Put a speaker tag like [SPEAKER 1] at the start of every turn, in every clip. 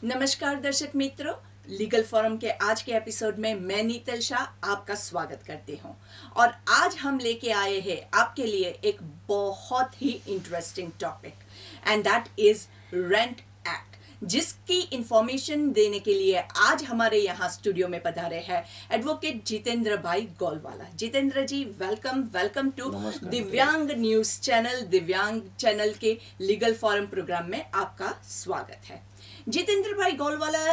[SPEAKER 1] नमस्कार दर्शक मित्रों, लीगल फोरम के आज के एपिसोड में मैं नीतल शाह आपका स्वागत करती हूं। और आज हम लेके आए हैं आपके लिए एक बहुत ही interesting topic and that is rent act, जिसकी इंफॉर्मेशन देने के लिए आज हमारे यहाँ स्टूडियो में पधारे हैं एडवोकेट जितेंद्र भाई गोलवाला। जितेंद्र जी, वेलकम टू दिव्यांग न्यूज चैनल। दिव्यांग चैनल के लीगल फोरम प्रोग्राम में आपका स्वागत है। जितेंद्र भाई गोलवाला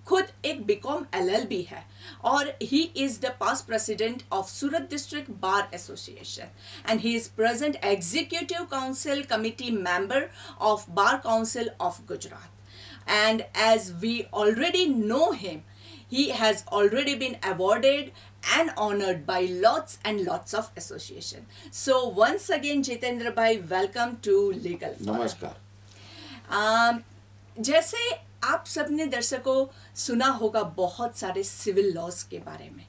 [SPEAKER 1] खुद एक बीकॉम LLB है और he is the past president of Surat district bar association and he is present executive council committee member of bar council of Gujarat. And as we already know him, he has already been awarded and honored by lots and lots of association. So once again, Jitendra bhai, welcome to Legal Forum.
[SPEAKER 2] नमस्कार।
[SPEAKER 1] जैसे आप सबने दर्शकों सुना होगा बहुत सारे civil laws के बारे में,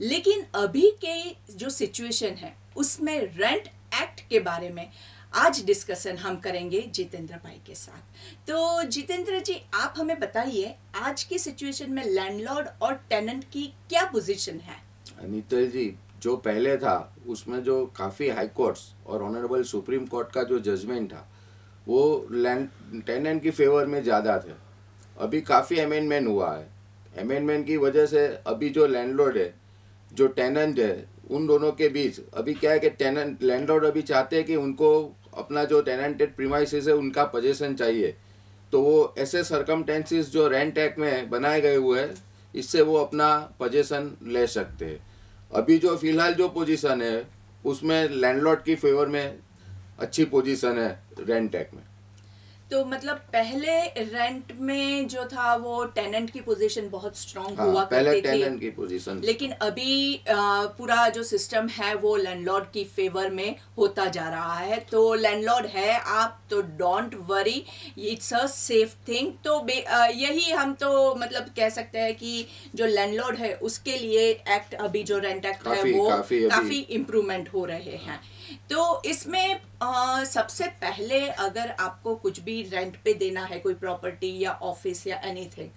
[SPEAKER 1] लेकिन अभी के जो सिचुएशन है उसमें रेंट एक्ट के बारे में आज डिस्कशन हम करेंगे जितेंद्र भाई के साथ। तो जितेंद्र जी, आप हमें बताइए आज की सिचुएशन में लैंडलॉर्ड और टेनेंट की क्या पोजीशन है?
[SPEAKER 2] नीतल जी, जो पहले था उसमें जो काफ़ी हाई कोर्ट्स और ऑनरेबल सुप्रीम कोर्ट का जो जजमेंट था वो टेनेंट की फेवर में ज़्यादा थे। अभी काफ़ी अमेंडमेंट हुआ है। अमेंडमेंट की वजह से अभी जो लैंडलॉर्ड है, जो टेनेंट है, उन दोनों के बीच अभी क्या है कि टेनेंट लैंडलॉर्ड अभी चाहते हैं कि उनको अपना जो टेनेंटेड प्रीमाइसेस है उनका पोजीशन चाहिए। तो वो ऐसे सर्कमटेंसेस जो रेंट एक्ट में बनाए गए हुए हैं, इससे वो अपना पोजीशन ले सकते हैं। अभी जो फिलहाल जो पोजीशन है उसमें लैंडलॉर्ड की फेवर में अच्छी पोजीशन है रेंट एक्ट में।
[SPEAKER 1] तो मतलब पहले रेंट में जो था वो टेनेंट की पोजीशन बहुत स्ट्रांग हुआ
[SPEAKER 2] पहले
[SPEAKER 1] करती थी,
[SPEAKER 2] टेनेंट की पोजीशन,
[SPEAKER 1] लेकिन अभी पूरा जो सिस्टम है वो लैंडलॉर्ड की फेवर में होता जा रहा है। तो लैंडलॉर्ड है आप तो don't worry, it's a safe thing. तो यही हम तो मतलब कह सकते हैं कि जो लैंडलॉर्ड है उसके लिए एक्ट, अभी जो रेंट एक्ट है वो काफी इम्प्रूवमेंट हो रहे हैं। तो इसमें सबसे पहले अगर आपको कुछ भी रेंट पे देना है, कोई प्रॉपर्टी या ऑफिस या एनीथिंग,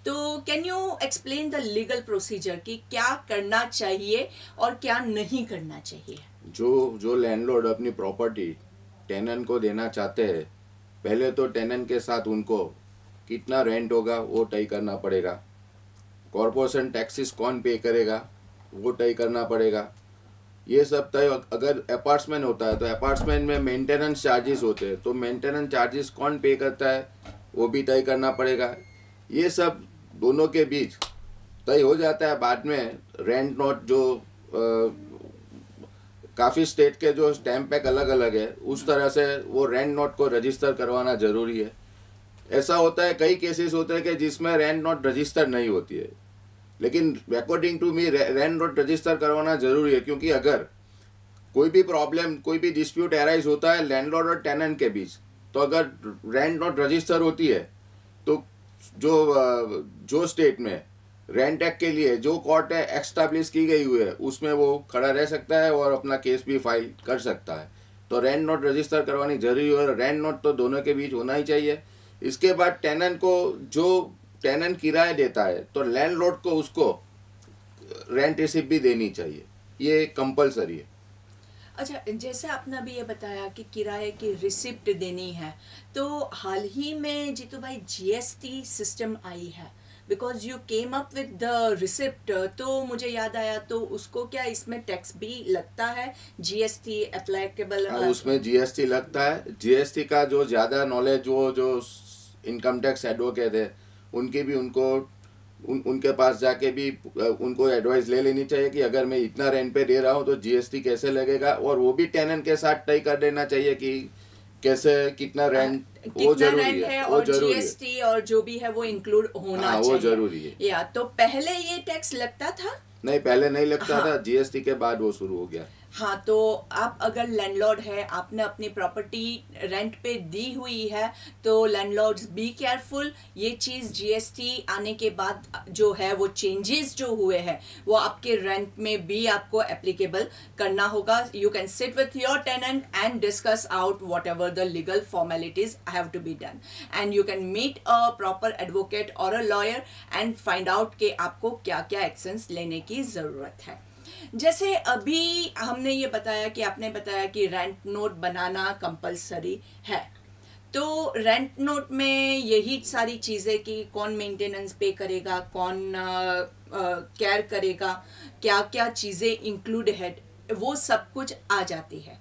[SPEAKER 1] तो can you explain the legal procedure कि क्या करना चाहिए और क्या नहीं करना चाहिए?
[SPEAKER 2] जो लैंडलॉर्ड अपनी प्रॉपर्टी टेनेंट को देना चाहते हैं, पहले तो टेनेंट के साथ उनको कितना रेंट होगा वो तय करना पड़ेगा। कॉर्पोरेशन टैक्सेस कौन पे करेगा वो तय करना पड़ेगा। ये सब तय, अगर अपार्टमेंट होता है तो अपार्टमेंट में मेंटेनेंस चार्जेस होते हैं, तो मेंटेनेंस चार्जेस कौन पे करता है वो भी तय करना पड़ेगा। ये सब दोनों के बीच तय हो जाता है। बाद में रेंट नोट जो काफ़ी स्टेट के जो स्टैम्प पैक अलग अलग है, उस तरह से वो रेंट नोट को रजिस्टर करवाना ज़रूरी है। ऐसा होता है, कई केसेस होते हैं कि जिसमें रेंट नोट रजिस्टर नहीं होती है, लेकिन according to me rent note register करवाना ज़रूरी है, क्योंकि अगर कोई भी प्रॉब्लम, कोई भी डिस्प्यूट अराइज होता है लैंडलॉर्ड और टेनेंट के बीच, तो अगर रेंट नोट रजिस्टर होती है तो जो स्टेट में रेंट एक्ट के लिए जो कोर्ट है एस्टैब्लिश की गई हुई है उसमें वो खड़ा रह सकता है और अपना केस भी फाइल कर सकता है। तो रेंट नोट रजिस्टर करवानी जरूरी है और रेंट नोट तो दोनों के बीच होना ही चाहिए। इसके बाद टेनेंट को, जो टेनेंट किराया देता है, तो लैंडलॉर्ड को उसको रेंट रिसिप्ट भी देनी चाहिए, ये कंपलसरी है।
[SPEAKER 1] अच्छा, जैसे आपने अभी ये बताया कि किराए की रिसिप्ट देनी है, तो हाल ही में जीतू भाई GST सिस्टम आई है, because you came up with the receipt, तो मुझे याद आया, तो उसको क्या इसमें टैक्स भी लगता है? GST applicable?
[SPEAKER 2] उसमें GST लगता है। GST का जो ज़्यादा नॉलेज वो जो इनकम टैक्स एडवोकेट है उनकी भी उनके पास जाके भी उनको एडवाइस ले लेनी चाहिए कि अगर मैं इतना रेंट पे दे रहा हूँ तो GST कैसे लगेगा, और वो भी टेनेंट के साथ तय कर देना चाहिए कि कैसे कितना रेंट, वो जरूरी है,
[SPEAKER 1] और GST और जो भी है वो इंक्लूड होना चाहिए,
[SPEAKER 2] वो जरूरी है।
[SPEAKER 1] या तो पहले ये टैक्स लगता था?
[SPEAKER 2] नहीं, पहले नहीं लगता था, GST के बाद वो शुरू हो गया।
[SPEAKER 1] हाँ, तो आप अगर लैंडलॉर्ड है, आपने अपनी प्रॉपर्टी रेंट पे दी हुई है, तो लैंडलॉर्ड्स बी केयरफुल। ये चीज़ जीएसटी आने के बाद जो है वो चेंजेस जो हुए हैं वो आपके रेंट में भी आपको एप्लीकेबल करना होगा। You can sit with your tenant and discuss out whatever the legal formalities have to be done, and you can meet a proper advocate और a lawyer and find out कि आपको क्या क्या actions लेने की ज़रूरत है। जैसे अभी हमने ये बताया कि आपने बताया कि रेंट नोट बनाना कंपलसरी है, तो रेंट नोट में यही सारी चीज़ें कि कौन मेंटेनेंस पे करेगा, कौन केयर करेगा, क्या क्या चीज़ें इंक्लूड है, वो सब कुछ आ जाती है।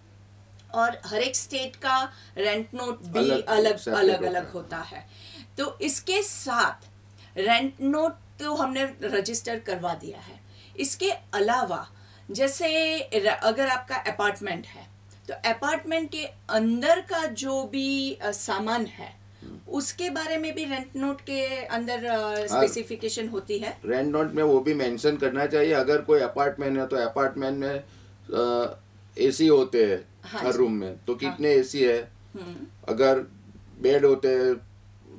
[SPEAKER 1] और हर एक स्टेट का रेंट नोट भी अलग अलग होता है। तो इसके साथ रेंट नोट तो हमने रजिस्टर करवा दिया है। इसके अलावा जैसे अगर आपका अपार्टमेंट है, तो अपार्टमेंट के अंदर का जो भी सामान है उसके बारे में भी रेंट नोट के अंदर स्पेसिफिकेशन होती है।
[SPEAKER 2] रेंट नोट में वो भी मेंशन करना चाहिए। अगर कोई अपार्टमेंट है तो अपार्टमेंट में एसी होते हैं हर रूम में, तो कितने एसी है, अगर बेड होते हैं,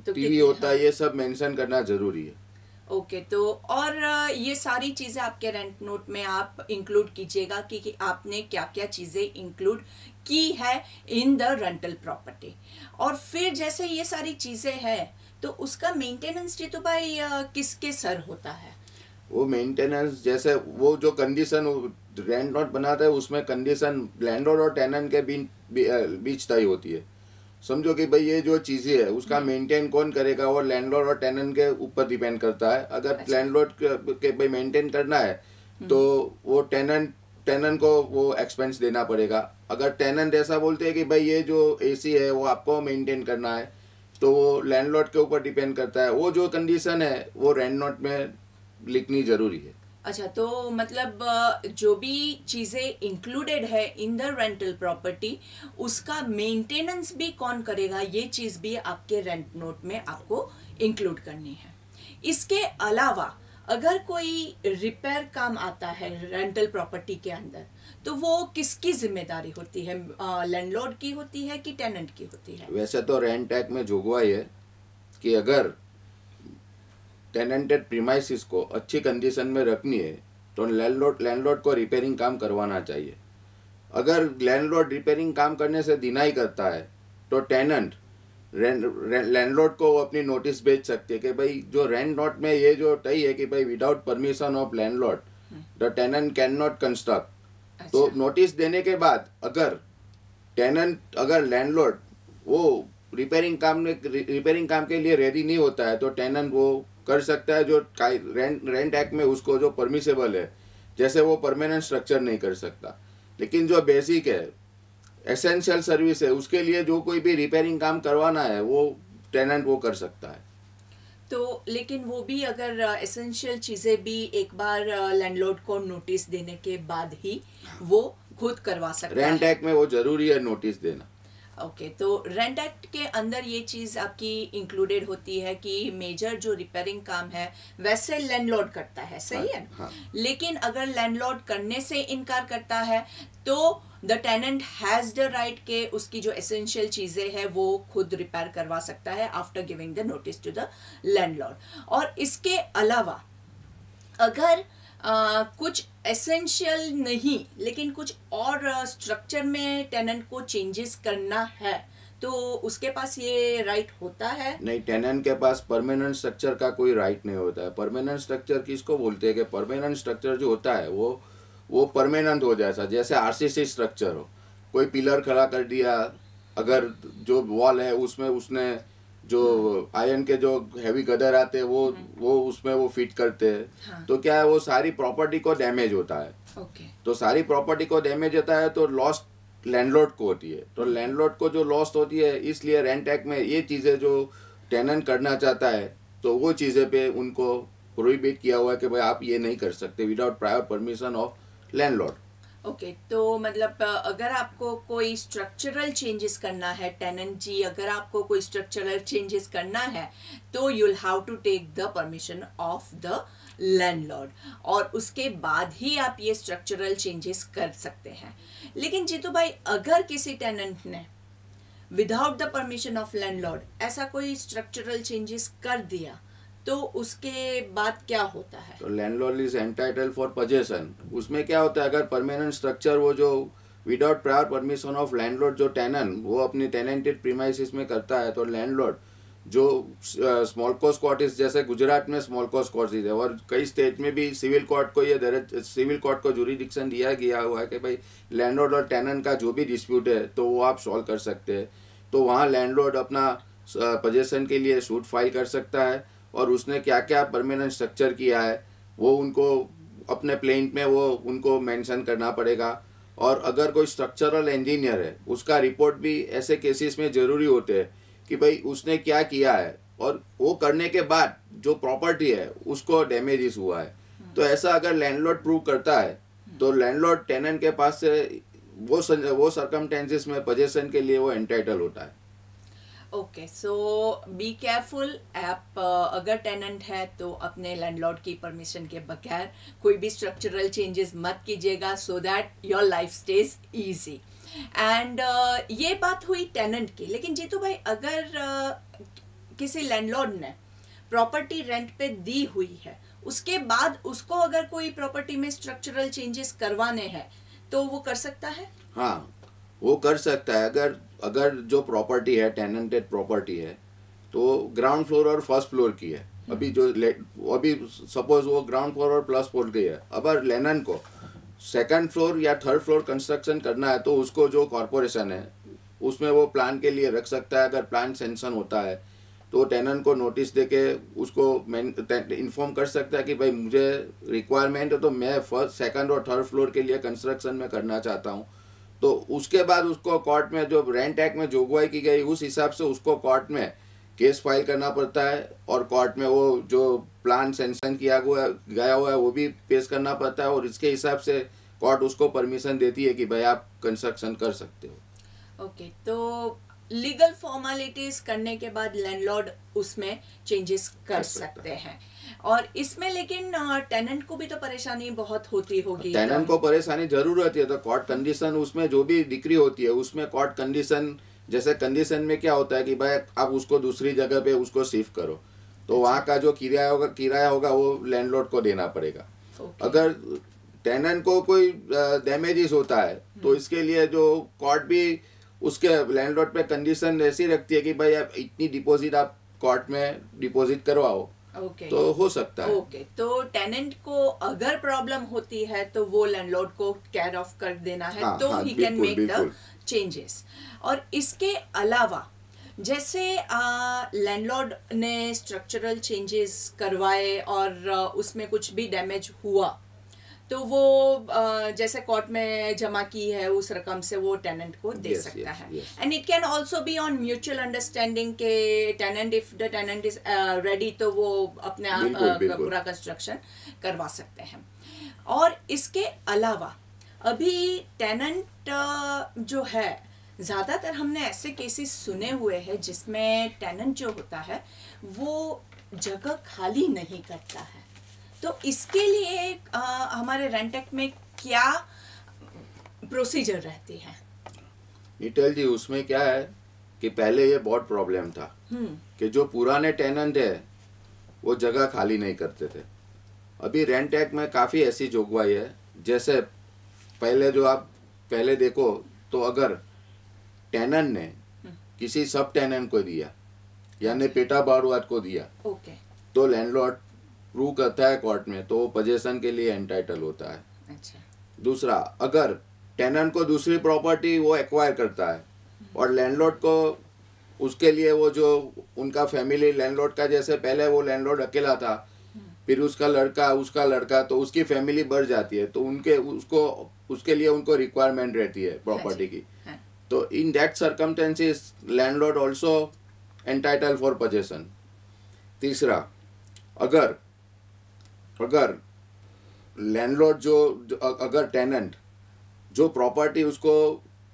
[SPEAKER 1] तो
[SPEAKER 2] टीवी होता है, ये सब मेंशन करना जरूरी है।
[SPEAKER 1] ओके, तो और ये सारी चीज़ें आपके रेंट नोट में आप इंक्लूड कीजिएगा कि आपने क्या क्या चीज़ें इंक्लूड की है इन द रेंटल प्रॉपर्टी। और फिर जैसे ये सारी चीज़ें हैं तो उसका मेंटेनेंस जी तो भाई किसके सर होता है?
[SPEAKER 2] वो मेंटेनेंस जैसे वो जो कंडीशन रेंट नोट बनाता है उसमें कंडीशन लैंडलॉर्ड और टेनेंट के बीच तय होती है। समझो कि भाई ये जो चीज़ें है उसका मेंटेन कौन करेगा, वो लैंडलॉर्ड और टेनेंट के ऊपर डिपेंड करता है। अगर लैंडलॉर्ड के भाई मेंटेन करना है तो वो टेनेंट को वो एक्सपेंस देना पड़ेगा। अगर टेनेंट ऐसा बोलते हैं कि भाई ये जो एसी है वो आपको मेंटेन करना है, तो वो लैंडलॉर्ड के ऊपर डिपेंड करता है। वो जो कंडीशन है वो रेंट नोट में लिखनी जरूरी है।
[SPEAKER 1] अच्छा, तो मतलब जो भी चीज़ें इंक्लूडेड है इन द रेंटल प्रॉपर्टी उसका मेंटेनेंस भी कौन करेगा, ये चीज़ भी आपके रेंट नोट में आपको इंक्लूड करनी है। इसके अलावा अगर कोई रिपेयर काम आता है रेंटल प्रॉपर्टी के अंदर, तो वो किसकी जिम्मेदारी होती है? लैंडलॉर्ड की होती है कि टेनेंट की होती है?
[SPEAKER 2] वैसे तो रेंट एक्ट में जोगवाई है कि अगर टेनेंटेड प्रीमाइसिस को अच्छी कंडीशन में रखनी है तो लैंडलॉर्ड को रिपेयरिंग काम करवाना चाहिए। अगर लैंडलॉर्ड रिपेयरिंग काम करने से डिनाई करता है तो टेनेंट लैंडलॉर्ड को अपनी नोटिस भेज सकते हैं कि भाई जो रेंट नोट में ये जो तय है कि भाई without permission of landlord the tenant can not construct. तो नोटिस देने के बाद अगर लैंडलॉर्ड वो रिपेयरिंग काम के लिए रेडी नहीं होता है तो टेनेंट वो कर सकता है जो रेंट एक्ट में उसको जो परमिसेबल है, जैसे वो परमानेंट स्ट्रक्चर नहीं कर सकता, लेकिन जो बेसिक है एसेंशियल सर्विस है उसके लिए जो कोई भी रिपेयरिंग काम करवाना है वो टेनेंट वो कर सकता है।
[SPEAKER 1] तो लेकिन वो भी अगर एसेंशियल चीज़ें भी एक बार लैंडलॉर्ड को नोटिस देने के बाद ही वो खुद करवा सकता है।
[SPEAKER 2] रेंट एक्ट में वो जरूरी है नोटिस देना।
[SPEAKER 1] ओके, तो रेंट एक्ट के अंदर ये चीज़ आपकी इंक्लूडेड होती है कि मेजर जो रिपेयरिंग काम है वैसे लैंडलॉर्ड करता है, सही है?
[SPEAKER 2] हाँ।
[SPEAKER 1] लेकिन अगर लैंडलॉर्ड करने से इनकार करता है तो the tenant has the right के उसकी जो एसेंशियल चीज़ें हैं वो खुद रिपेयर करवा सकता है after giving the notice to the landlord. और इसके अलावा अगर कुछ एसेंशियल नहीं लेकिन कुछ और स्ट्रक्चर में टेनेंट को चेंजेस करना है तो उसके पास ये राइट होता है?
[SPEAKER 2] नहीं, टेनेंट के पास परमानेंट स्ट्रक्चर का कोई राइट नहीं होता है। परमानेंट स्ट्रक्चर किसको बोलते हैं कि परमानेंट स्ट्रक्चर जो होता है वो परमानेंट हो जाता है। जैसे आरसीसी स्ट्रक्चर हो, कोई पिलर खड़ा कर दिया, अगर जो वॉल है उसमें उसने जो आयरन के जो हैवी गदर आते हैं वो उसमें वो फिट करते हैं।
[SPEAKER 1] हाँ।
[SPEAKER 2] तो क्या है वो सारी प्रॉपर्टी को डैमेज होता है।
[SPEAKER 1] ओके।
[SPEAKER 2] तो सारी प्रॉपर्टी को डैमेज होता है तो लॉस लैंडलॉर्ड को होती है। तो लैंडलॉर्ड को जो लॉस होती है, इसलिए रेंट एक्ट में ये चीज़ें जो टेनेंट करना चाहता है तो वो चीज़ें पे उनको प्रोहिबिट किया हुआ है कि भाई आप ये नहीं कर सकते without prior permission of landlord.
[SPEAKER 1] Okay तो मतलब अगर आपको कोई स्ट्रक्चरल चेंजेस करना है टेनेंट जी, अगर आपको कोई स्ट्रक्चरल चेंजेस करना है तो you will have to take the permission of the landlord, और उसके बाद ही आप ये स्ट्रक्चरल चेंजेस कर सकते हैं। लेकिन जीतू भाई, अगर किसी टेनेंट ने without the permission of landlord ऐसा कोई स्ट्रक्चरल चेंजेस कर दिया तो उसके बाद क्या होता है?
[SPEAKER 2] तो landlord is entitle for possession. उसमें क्या होता है, अगर परमानेंट स्ट्रक्चर वो जो without prior permission of landlord जो टेनेंट वो अपनी टेनेंटेड प्रीमाइसिस में करता है, तो लैंडलॉर्ड जो स्मॉल कॉज कॉटेज, जैसे गुजरात में स्मॉल कॉज कॉटेज है और कई स्टेट में भी सिविल कोर्ट को ये सिविल कोर्ट को जुरिडिक्शन दिया गया हुआ है कि भाई लैंडलॉर्ड और टेनेंट का जो भी डिस्प्यूट है तो वो आप सॉल्व कर सकते हैं। तो वहाँ लैंडलॉर्ड अपना पोजेशन के लिए सूट फाइल कर सकता है और उसने क्या क्या परमानेंट स्ट्रक्चर किया है वो उनको अपने प्लेंट में वो उनको मेंशन करना पड़ेगा। और अगर कोई स्ट्रक्चरल इंजीनियर है उसका रिपोर्ट भी ऐसे केसेस में ज़रूरी होते हैं कि भाई उसने क्या किया है और वो करने के बाद जो प्रॉपर्टी है उसको डैमेजेस हुआ है। तो ऐसा अगर लैंडलॉर्ड प्रूव करता है तो लैंडलॉर्ड टेनेंट के पास से वो सर्कमस्टेंसेस में पोजेशन के लिए वो एंटाइटल होता है।
[SPEAKER 1] Okay so be careful. आप अगर टेनेंट है तो अपने लैंडलॉर्ड की परमिशन के बगैर कोई भी स्ट्रक्चरल चेंजेस मत कीजिएगा, so that your life stage easy. And ये बात हुई टेनेंट की। लेकिन जीतू भाई, अगर किसी लैंडलॉर्ड ने प्रॉपर्टी रेंट पे दी हुई है, उसके बाद उसको अगर कोई प्रॉपर्टी में स्ट्रक्चरल चेंजेस करवाने हैं तो वो कर सकता है?
[SPEAKER 2] हाँ, वो कर सकता है। अगर जो प्रॉपर्टी है टेनेंटेड प्रॉपर्टी है तो ग्राउंड फ्लोर और फर्स्ट फ्लोर की है, अभी सपोज वो ग्राउंड फ्लोर और प्लस फ्लोर की है, अगर लेनन को सेकंड फ्लोर या थर्ड फ्लोर कंस्ट्रक्शन करना है तो उसको जो कॉरपोरेशन है उसमें वो प्लान के लिए रख सकता है। अगर प्लान सेंक्शन होता है तो टेनेंट को नोटिस देके उसको इन्फॉर्म कर सकता है कि भाई मुझे रिक्वायरमेंट है तो मैं फर्स्ट सेकंड और थर्ड फ्लोर के लिए कंस्ट्रक्शन में करना चाहता हूँ। तो उसके बाद उसको कोर्ट में जो रेंट एक्ट में जोगवाई की गई उस हिसाब से उसको कोर्ट में केस फाइल करना पड़ता है और कोर्ट में वो जो प्लान सेंक्शन किया गया हुआ है वो भी पेश करना पड़ता है और इसके हिसाब से कोर्ट उसको परमिशन देती है कि भाई आप कंस्ट्रक्शन कर सकते हो।
[SPEAKER 1] ओके तो लीगल फॉर्मेलिटीज करने के बाद लैंडलॉर्ड उसमें चेंजेस कर सकते हैं। और इसमें लेकिन टेनेंट को भी तो परेशानी बहुत होती होगी।
[SPEAKER 2] टेनेंट को परेशानी जरूर होती है। तो कोर्ट कंडीशन उसमें जो भी डिक्री होती है उसमें कोर्ट कंडीशन, जैसे कंडीशन में क्या होता है कि भाई आप उसको दूसरी जगह पे उसको शिफ्ट करो तो वहाँ का जो किराया होगा वो लैंडलॉर्ड को देना पड़ेगा। अगर टेनेंट को कोई डैमेजेस होता है तो इसके लिए जो कोर्ट भी उसके लैंडलॉर्ड पे कंडीशन ऐसी रखती है कि भाई आप इतनी डिपॉजिट आप कोर्ट में डिपॉजिट करवाओ। तो हो सकता है।
[SPEAKER 1] तो टेनेंट को अगर प्रॉब्लम होती है तो वो लैंडलॉर्ड को केयर ऑफ कर देना है। तो he can make the changes. और इसके अलावा जैसे लैंडलॉर्ड ने स्ट्रक्चरल चेंजेस करवाए और उसमें कुछ भी डैमेज हुआ तो वो जैसे कोर्ट में जमा की है उस रकम से वो टेनेंट को दे सकता है। And it can also be on mutual understanding के tenant, if the tenant is ready तो वो अपने पूरा कंस्ट्रक्शन करवा सकते हैं। और इसके अलावा अभी टेनेंट जो है, ज़्यादातर हमने ऐसे केसेस सुने हुए हैं जिसमें टेनेंट जो होता है वो जगह खाली नहीं करता है। तो इसके लिए हमारे रेंट एक्ट में क्या प्रोसीजर रहती है?
[SPEAKER 2] नीतल जी, उसमें क्या है कि पहले ये बहुत प्रॉब्लम था कि जो पुराने टेनेंट है वो जगह खाली नहीं करते थे। अभी रेंट एक्ट में काफ़ी ऐसी जोगवाई है, जैसे पहले जो आप पहले देखो तो अगर टेनेंट ने किसी सब टेनेंट को दिया यानी पेटा बारूआत को दिया तो लैंडलॉर्ड प्रूव करता है कोर्ट में तो वो पोजेशन के लिए एंटाइटल होता है।
[SPEAKER 1] अच्छा।
[SPEAKER 2] दूसरा, अगर टेनेंट को दूसरी प्रॉपर्टी वो एक्वायर करता है और लैंडलॉर्ड को उसके लिए वो जो उनका फैमिली लैंडलॉर्ड का, जैसे पहले वो लैंडलॉर्ड अकेला था फिर उसका लड़का तो उसकी फैमिली बढ़ जाती है तो उसके लिए उनको रिक्वायरमेंट रहती है प्रॉपर्टी की। तो in that circumstances landlord also entitle for possession. तीसरा, अगर लैंडलॉर्ड अगर टेनेंट जो प्रॉपर्टी उसको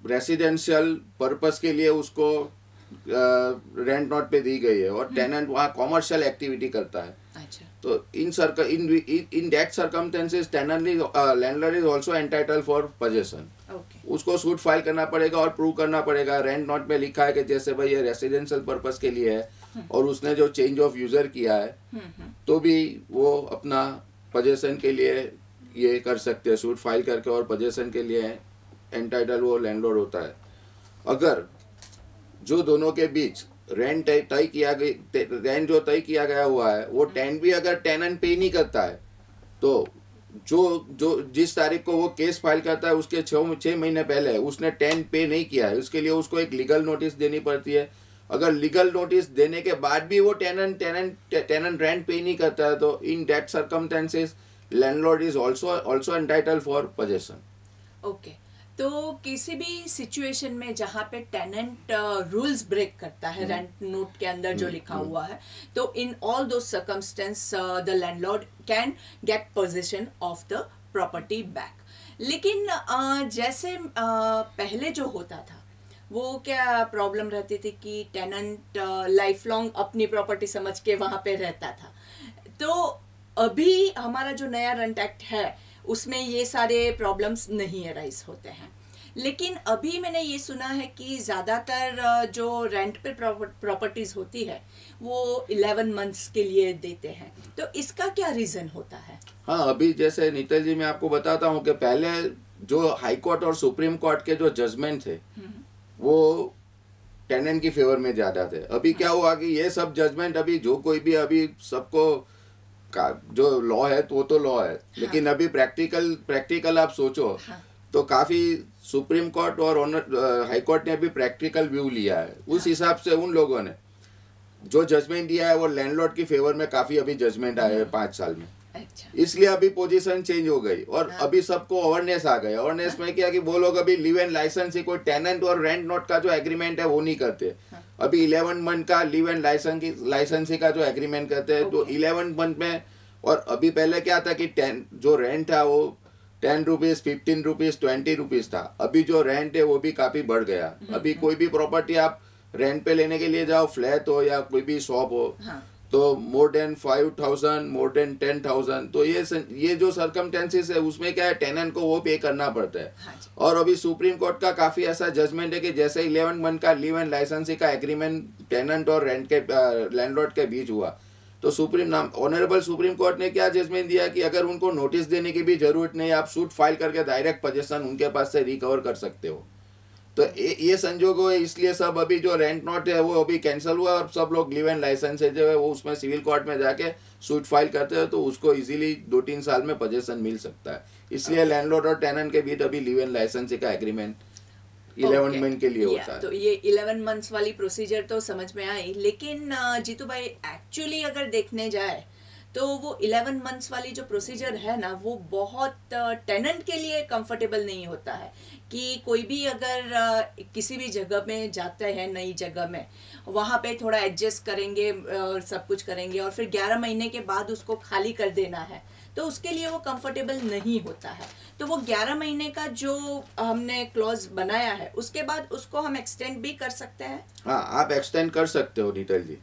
[SPEAKER 2] रेसिडेंशियल पर्पस के लिए उसको रेंट नोट पे दी गई है और टेनेंट वहाँ कॉमर्शियल एक्टिविटी करता है,
[SPEAKER 1] अच्छा,
[SPEAKER 2] तो in that circumstances landlord is also entitled for possession.
[SPEAKER 1] Okay,
[SPEAKER 2] उसको सूट फाइल करना पड़ेगा और प्रूव करना पड़ेगा। रेंट नोट पे लिखा है कि जैसे भाई ये रेसिडेंशियल पर्पस के लिए है और उसने जो चेंज ऑफ यूजर किया है तो भी वो अपना पोजेशन के लिए ये कर सकते हैं, सूट फाइल करके, और पोजेशन के लिए एंटाइटल वो लैंडलॉर्ड होता है। अगर जो दोनों के बीच रेंट तय किया गया, रेंट जो तय किया गया हुआ है वो टेंट भी अगर टेनेंट पे नहीं करता है तो जो जिस तारीख को वो केस फाइल करता है उसके 6 महीने पहले उसने टेंट पे नहीं किया है, उसके लिए उसको एक लीगल नोटिस देनी पड़ती है। अगर लीगल नोटिस देने के बाद भी वो टेनेंट रेंट पे नहीं करता है तो in that circumstances landlord is also entitled for possession.
[SPEAKER 1] Okay. तो किसी भी सिचुएशन में जहाँ पे टेनेंट रूल्स ब्रेक करता है रेंट नोट के अंदर जो लिखा हुआ है, तो इन ऑल दो circumstance the landlord can get position of the property back. लेकिन जैसे पहले जो होता था वो क्या प्रॉब्लम रहती थी कि टेनेंट लाइफ लॉन्ग अपनी प्रॉपर्टी समझ के वहाँ पे रहता था। तो अभी हमारा जो नया रेंट एक्ट है उसमें ये सारे प्रॉब्लम्स नहीं अराइज होते हैं। लेकिन अभी मैंने ये सुना है कि ज़्यादातर जो रेंट पे प्रॉपर्टीज होती है वो 11 मंथ्स के लिए देते हैं, तो इसका क्या रीज़न होता है?
[SPEAKER 2] हाँ, अभी जैसे नीतल जी मैं आपको बताता हूँ कि पहले जो हाई कोर्ट और सुप्रीम कोर्ट के जो जजमेंट थे वो टेनेंट की फेवर में ज़्यादा थे। अभी क्या हुआ कि ये सब जजमेंट अभी जो कोई भी अभी सबको का जो लॉ है तो वो तो लॉ है, लेकिन अभी प्रैक्टिकल आप सोचो तो काफ़ी सुप्रीम कोर्ट और हाई कोर्ट ने भी प्रैक्टिकल व्यू लिया है। उस हिसाब से उन लोगों ने जो जजमेंट दिया है वो लैंडलॉर्ड की फेवर में काफ़ी अभी जजमेंट आए हैं 5 साल में।
[SPEAKER 1] अच्छा,
[SPEAKER 2] इसलिए अभी पोजीशन चेंज हो गई और अभी सबको अवेयरनेस आ गया। अवेयरनेस में क्या कि वो लोग अभी लिव एंड लाइसेंस ही कोई टेनेंट और रेंट नोट का जो एग्रीमेंट है वो नहीं करते। अभी 11 मंथ का लिव एंड लाइसेंसी का जो एग्रीमेंट करते हैं तो 11 मंथ में। और अभी पहले क्या था कि जो रेंट था वो 10 रुपीज, 15 रुपीज, 20 रुपीज था। अभी जो रेंट है वो भी काफी बढ़ गया। अभी कोई भी प्रॉपर्टी आप रेंट पे लेने के लिए जाओ, फ्लैट हो या कोई भी शॉप हो, तो मोर देन 5,000, मोर देन 10,000। तो ये जो सर्कमस्टेंसेस है उसमें क्या है टेनेंट को वो पे करना पड़ता है। और अभी सुप्रीम कोर्ट का काफी ऐसा जजमेंट है कि जैसे 11 मंथ का लिव एंड लाइसेंसी का एग्रीमेंट टेनेंट और रेंट के लैंडलॉर्ड के बीच हुआ तो ऑनरेबल सुप्रीम कोर्ट ने क्या जजमेंट दिया कि अगर उनको नोटिस देने की भी जरूरत नहीं, आप सूट फाइल करके डायरेक्ट पोजीशन उनके पास से रिकवर कर सकते हो। तो ये संजोग है, इसलिए सब अभी जो रेंट नोट है वो अभी कैंसिल हुआ और सब लोग लिव एंड लाइसेंस है जो है वो उसमें सिविल कोर्ट में जाके सूट फाइल करते हैं तो उसको इजीली 2-3 साल में पोजीशन मिल सकता है। इसलिए लैंडलॉर्ड और टेनेंट के बीच अभी लिव एंड लाइसेंस का एग्रीमेंट 11 मंथ के लिए होता है।
[SPEAKER 1] तो ये 11 मंथ्स वाली प्रोसीजर तो समझ में आई, लेकिन जीतू भाई एक्चुअली अगर देखने जाए तो वो 11 मंथ्स वाली जो प्रोसीजर है ना वो बहुत टेनेंट के लिए कंफर्टेबल नहीं होता है। कि कोई भी अगर किसी भी जगह में जाते हैं, नई जगह में, वहाँ पे थोड़ा एडजस्ट करेंगे और सब कुछ करेंगे और फिर 11 महीने के बाद उसको खाली कर देना है तो उसके लिए वो कंफर्टेबल नहीं होता है। तो वो 11 महीने का जो हमने क्लॉज बनाया है उसके बाद उसको हम एक्सटेंड भी कर सकते हैं।
[SPEAKER 2] हाँ, आप एक्सटेंड कर सकते हो नीतल जी।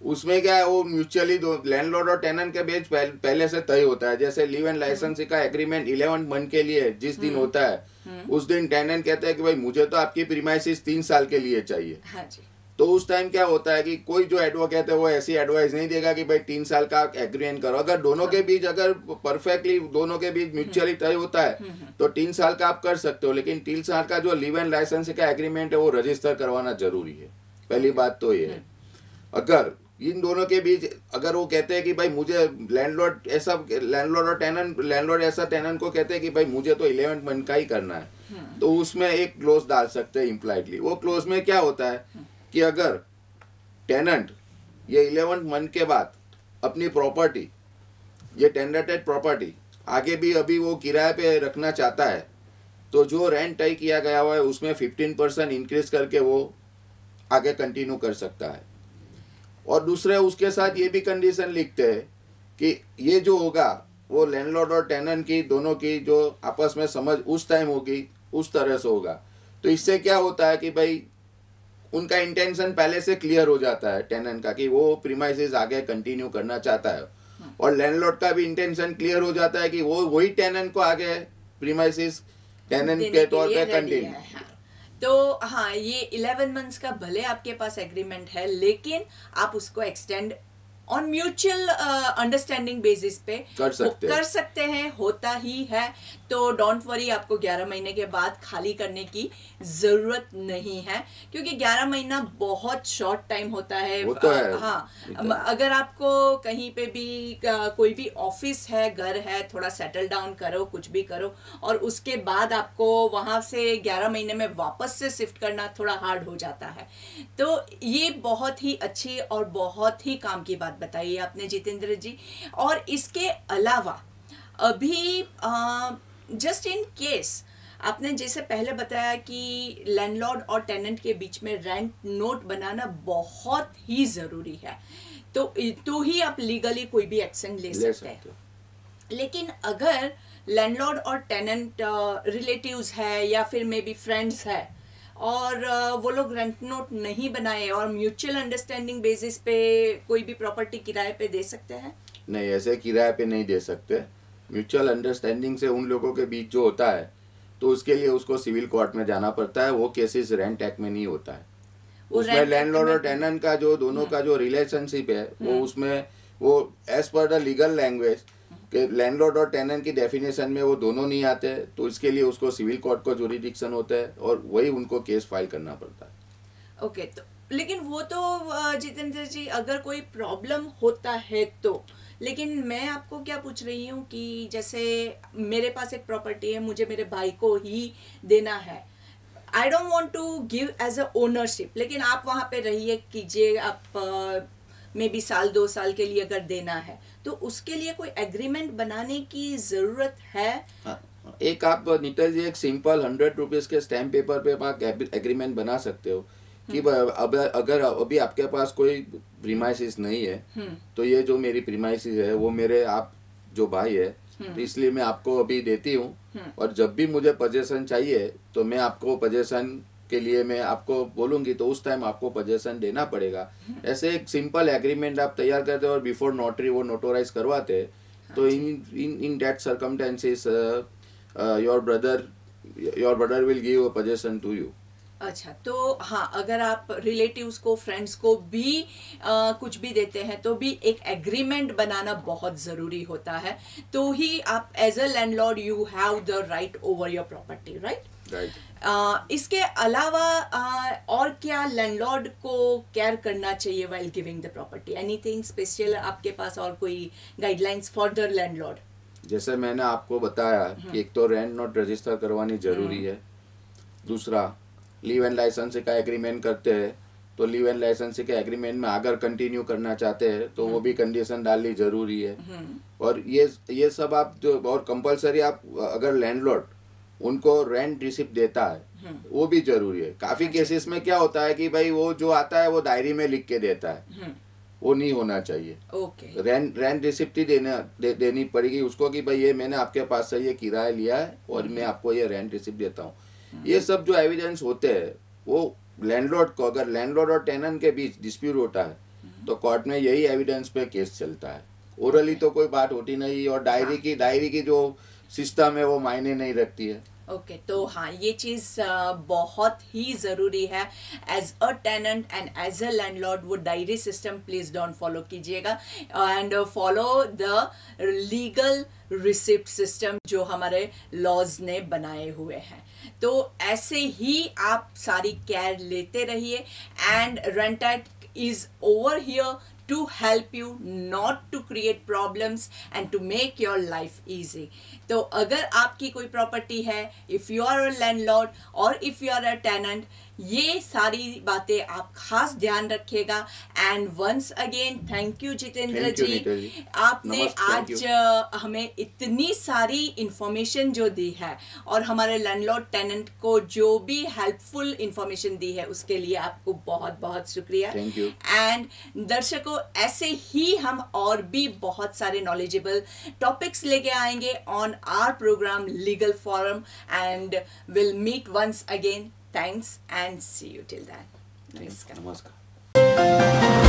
[SPEAKER 2] उसमें क्या है वो म्यूचुअली दो लैंडलॉर्ड और टेनेंट के बीच पहले से तय होता है। जैसे लिव एंड लाइसेंस का एग्रीमेंट 11 मंथ के लिए जिस दिन होता है उस दिन टेनेंट कहते हैं कि भाई मुझे तो आपकी प्रीमाइसिस 3 साल के लिए चाहिए।
[SPEAKER 1] हाँ जी।
[SPEAKER 2] तो उस टाइम क्या होता है कि कोई जो एडवोकेट है वो ऐसी एडवाइस नहीं देगा कि भाई 3 साल का एग्रीमेंट करो। अगर दोनों के बीच अगर परफेक्टली दोनों के बीच म्यूचुअली तय होता है तो 3 साल का आप कर सकते हो, लेकिन 3 साल का जो लिव एंड लाइसेंस का एग्रीमेंट है वो रजिस्टर करवाना जरूरी है। पहली बात तो ये है। अगर इन दोनों के बीच अगर वो कहते हैं कि भाई मुझे लैंडलॉर्ड ऐसा टेनेंट को कहते हैं कि भाई मुझे तो 11 मंथ का ही करना है तो उसमें एक क्लोज डाल सकते हैं इम्प्लाइडली। वो क्लोज में क्या होता है कि अगर टेनेंट ये 11 मंथ के बाद अपनी प्रॉपर्टी, ये टेनेंटेड प्रॉपर्टी आगे भी अभी वो किराए पे रखना चाहता है तो जो रेंट तय किया गया हुआ है उसमें 15% इंक्रीज करके वो आगे कंटिन्यू कर सकता है। और दूसरे उसके साथ ये भी कंडीशन लिखते हैं कि ये जो होगा वो लैंडलॉर्ड और टेनेंट की दोनों की जो आपस में समझ उस टाइम होगी उस तरह से होगा। तो इससे क्या होता है कि भाई उनका इंटेंशन पहले से क्लियर हो जाता है टेनेंट का कि वो प्रीमाइसेस आगे कंटिन्यू करना चाहता है, और लैंडलॉर्ड का भी इंटेंशन क्लियर हो जाता है कि वो वही टेनेंट को आगे प्रीमाइसेस टेनेंट के तौर पे कंटिन्यू।
[SPEAKER 1] तो हाँ, ये 11 मंथ्स का भले आपके पास एग्रीमेंट है, लेकिन आप उसको extend on mutual understanding basis पे कर सकते हैं, होता ही है। तो डोंट वरी, आपको 11 महीने के बाद खाली करने की जरूरत नहीं है, क्योंकि 11 महीना बहुत शॉर्ट टाइम होता है।
[SPEAKER 2] वो तो है।
[SPEAKER 1] हाँ, अगर आपको कहीं पे भी कोई भी ऑफिस है, घर है, थोड़ा सेटल डाउन करो, कुछ भी करो, और उसके बाद आपको वहां से 11 महीने में वापस से शिफ्ट करना थोड़ा हार्ड हो जाता है। तो ये बहुत ही अच्छी और बहुत ही काम की बात बताइए आपने जितेंद्र जी। और इसके अलावा अभी जस्ट इन केस आपने जैसे पहले बताया कि लैंडलॉर्ड और टेनेंट के बीच में रेंट नोट बनाना बहुत ही जरूरी है, तो ही आप लीगली कोई भी एक्शन ले सकते हैं। लेकिन अगर लैंडलॉर्ड और टेनेंट रिलेटिव्स है या फिर मे बी फ्रेंड्स है, और वो लोग रेंट नोट नहीं बनाए और म्यूचुअल अंडरस्टैंडिंग बेसिस पे कोई भी प्रॉपर्टी किराए पे दे सकते हैं?
[SPEAKER 2] नहीं, ऐसे किराए पे नहीं दे सकते। म्यूचुअल अंडरस्टैंडिंग से उन लोगों के बीच जो होता है, तो उसके लिए उसको सिविल कोर्ट में जाना पड़ता है। वो केसेस रेंट एक्ट में नहीं होता है। उसमें लैंडलॉर्ड और टेनेंट का जो दोनों का जो रिलेशनशिप है, वो उसमें वो as per the legal language कि लैंडलॉर्ड और टेनेंट की डेफिनेशन में वो दोनों नहीं आते, तो इसके लिए उसको सिविल कोर्ट को जुरिडिक्शन होता है और वही उनको केस फाइल करना पड़ता है।
[SPEAKER 1] ओके, तो लेकिन वो तो जितेंद्र जी अगर कोई प्रॉब्लम होता है तो, लेकिन मैं आपको क्या पूछ रही हूँ कि जैसे मेरे पास एक प्रॉपर्टी है, मुझे मेरे भाई को ही देना है, I don't want to give as a ownership, लेकिन आप वहाँ पे रहिए कीजिए, आप मे बी साल 2 साल के लिए अगर देना है, तो उसके लिए कोई एग्रीमेंट बनाने की जरूरत है?
[SPEAKER 2] एक आप नीतल जी एक सिंपल 100 रुपीज के स्टैम्प पेपर पे आप एग्रीमेंट बना सकते हो कि अब अगर अभी आपके पास कोई प्रीमाइसिस नहीं है, तो ये जो मेरी प्रीमाइसिस है वो मेरे आप जो भाई है, तो इसलिए मैं आपको अभी देती हूँ, और जब भी मुझे पोजेशन चाहिए तो मैं आपको पोजेशन के लिए मैं आपको बोलूंगी, तो उस टाइम आपको पोजेशन देना पड़ेगा। ऐसे एक सिंपल एग्रीमेंट आप तैयार करते हो और बिफोर नोटरी वो नोटराइज करवाते, तो in that circumstances your brother will give a possession to you.
[SPEAKER 1] अच्छा, तो हाँ, अगर आप रिलेटिव्स को, फ्रेंड्स को भी कुछ भी देते हैं, तो भी एक एग्रीमेंट बनाना बहुत ज़रूरी होता है, तो ही आप as a landlord you have the right over your property, right? इसके अलावा और क्या लैंडलॉर्ड को केयर करना चाहिए while giving the property? Anything special आपके पास और कोई गाइडलाइंस फॉर द लैंडलॉर्ड?
[SPEAKER 2] जैसे मैंने आपको बताया कि एक तो रेंट नोट रजिस्टर करवानी जरूरी है, दूसरा लीव एंड लाइसेंस का एग्रीमेंट करते हैं, तो लीव एंड लाइसेंस के एग्रीमेंट में अगर कंटिन्यू करना चाहते हैं तो वो भी कंडीशन डालनी जरूरी है। और ये सब आप जो, और कंपलसरी आप अगर लैंडलॉर्ड उनको रेंट रिसिप्ट देता है वो भी जरूरी है। काफी केसेस में क्या होता है कि भाई वो जो आता है वो डायरी में लिख के देता है, वो नहीं होना चाहिए। रेंट रिसिप्ट ही देनी पड़ेगी उसको कि भाई ये मैंने आपके पास से ये किराया लिया है और मैं आपको ये रेंट रिसिप्ट देता हूँ। ये सब जो एविडेंस होते हैं वो लैंडलॉर्ड को, अगर लैंडलॉर्ड और टेनेंट के बीच डिस्प्यूट होता है तो कोर्ट में यही एविडेंस पे केस चलता है। ओरली तो कोई बात होती नहीं, और डायरी की जो सिस्टम है वो मायने नहीं रखती है।
[SPEAKER 1] ओके, तो हाँ, ये चीज़ बहुत ही ज़रूरी है। As a tenant and as a landlord वो diary system please don't follow कीजिएगा, and follow the legal receipt system जो हमारे लॉज ने बनाए हुए हैं। तो ऐसे ही आप सारी केयर लेते रहिए, and rentit is over here to help you not to create problems and to make your life easy. तो अगर आपकी कोई प्रॉपर्टी है, if you are a landlord or if you are a tenant, ये सारी बातें आप खास ध्यान रखिएगा। And once again thank you Jitendra
[SPEAKER 2] Thank you,
[SPEAKER 1] ji,
[SPEAKER 2] Nita ji.
[SPEAKER 1] आपने
[SPEAKER 2] Thank
[SPEAKER 1] आज हमें इतनी सारी इंफॉर्मेशन जो दी है और हमारे लैंडलॉर्ड टेनेंट को जो भी हेल्पफुल इंफॉर्मेशन दी है उसके लिए आपको बहुत बहुत शुक्रिया।
[SPEAKER 2] Thank you।
[SPEAKER 1] एंड दर्शकों, ऐसे ही हम और भी बहुत सारे नॉलेजेबल टॉपिक्स लेके आएंगे on our programme legal forum, and will meet once again. Thanks and see you till then. नमस्कार।
[SPEAKER 2] नमस्कार।